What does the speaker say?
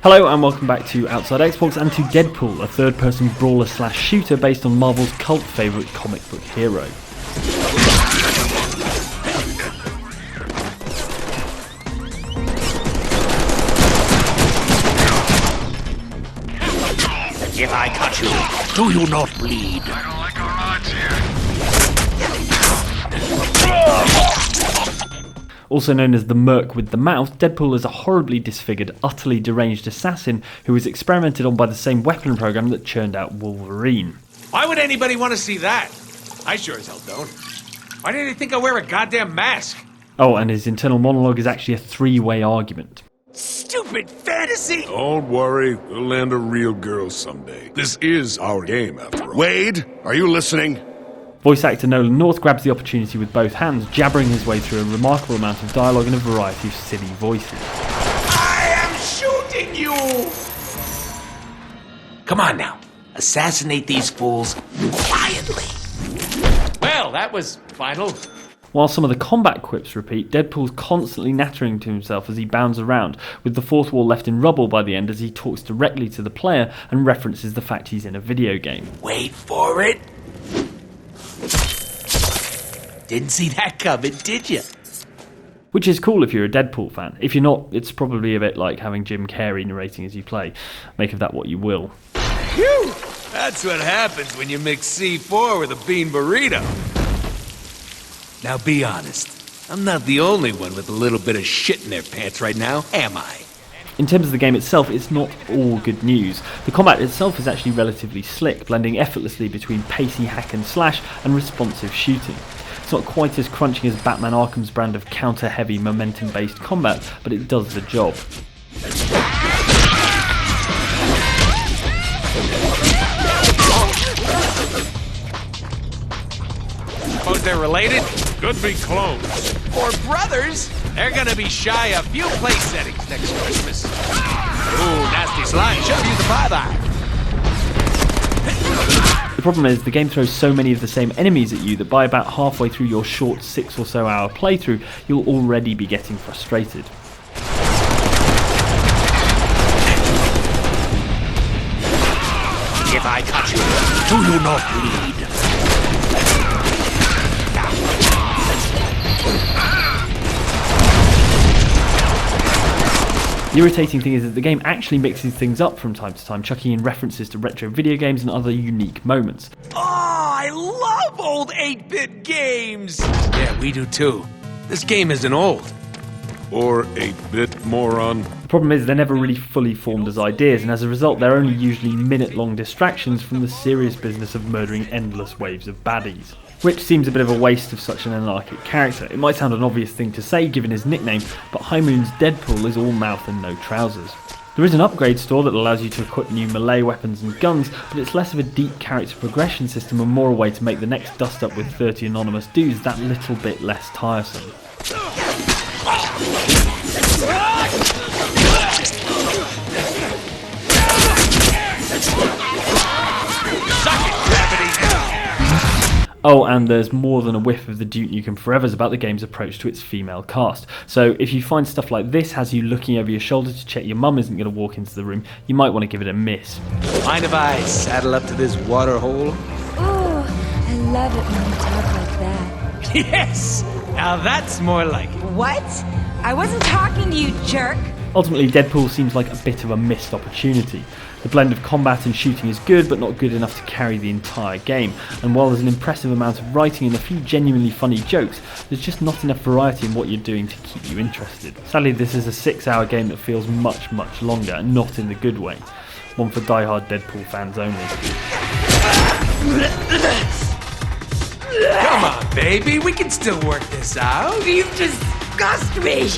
Hello and welcome back to Outside Xbox and to Deadpool, a third-person brawler/shooter based on Marvel's cult favourite comic book hero. If I cut you, do you not bleed? I don't like our odds here. Also known as the Merc With The Mouth, Deadpool is a horribly disfigured, utterly deranged assassin who was experimented on by the same weapon program that churned out Wolverine. Why would anybody want to see that? I sure as hell don't. Why did they think I wear a goddamn mask? Oh, and his internal monologue is actually a three-way argument. Stupid fantasy! Don't worry, we'll land a real girl someday. This is our game, after all. Wade, are you listening? Voice actor Nolan North grabs the opportunity with both hands, jabbering his way through a remarkable amount of dialogue in a variety of silly voices. I am shooting you! Come on now, assassinate these fools quietly. Well, that was final. While some of the combat quips repeat, Deadpool's constantly nattering to himself as he bounds around, with the fourth wall left in rubble by the end as he talks directly to the player and references the fact he's in a video game. Wait for it. Didn't see that coming, did you? Which is cool if you're a Deadpool fan. If you're not, it's probably a bit like having Jim Carrey narrating as you play. Make of that what you will. Phew! That's what happens when you mix C4 with a bean burrito. Now be honest, I'm not the only one with a little bit of shit in their pants right now, am I? In terms of the game itself, it's not all good news. The combat itself is actually relatively slick, blending effortlessly between pacey hack and slash and responsive shooting. It's not quite as crunching as Batman Arkham's brand of counter-heavy, momentum-based combat, but it does the job. Suppose they're related? Could be clones. Or brothers? They're gonna be shy a few place settings next Christmas. Ooh, nasty slime. Should've used the five-eye. The problem is, the game throws so many of the same enemies at you that by about halfway through your short 6 or so hour playthrough, you'll already be getting frustrated. If I cut you, do you not bleed? The irritating thing is that the game actually mixes things up from time to time, chucking in references to retro video games and other unique moments. Oh, I love old 8-bit games! Yeah, we do too. This game isn't old. Or 8-bit moron. The problem is they're never really fully formed as ideas, and as a result they're only usually minute-long distractions from the serious business of murdering endless waves of baddies. Which seems a bit of a waste of such an anarchic character. It might sound an obvious thing to say given his nickname, but High Moon's Deadpool is all mouth and no trousers. There is an upgrade store that allows you to equip new melee weapons and guns, but it's less of a deep character progression system and more a way to make the next dust up with 30 anonymous dudes that little bit less tiresome. Oh, and there's more than a whiff of the Duke Nukem Forevers about the game's approach to its female cast. So if you find stuff like this has you looking over your shoulder to check your mum isn't going to walk into the room, you might want to give it a miss. Mind if I saddle up to this water hole? Oh, I love it when you talk like that. Yes! Now that's more like it. What? I wasn't talking to you, jerk. Ultimately, Deadpool seems like a bit of a missed opportunity. The blend of combat and shooting is good, but not good enough to carry the entire game, and while there's an impressive amount of writing and a few genuinely funny jokes, there's just not enough variety in what you're doing to keep you interested. Sadly, this is a 6-hour game that feels much, much longer, and not in the good way. One for die-hard Deadpool fans only. Come on, baby, we can still work this out. You disgust me.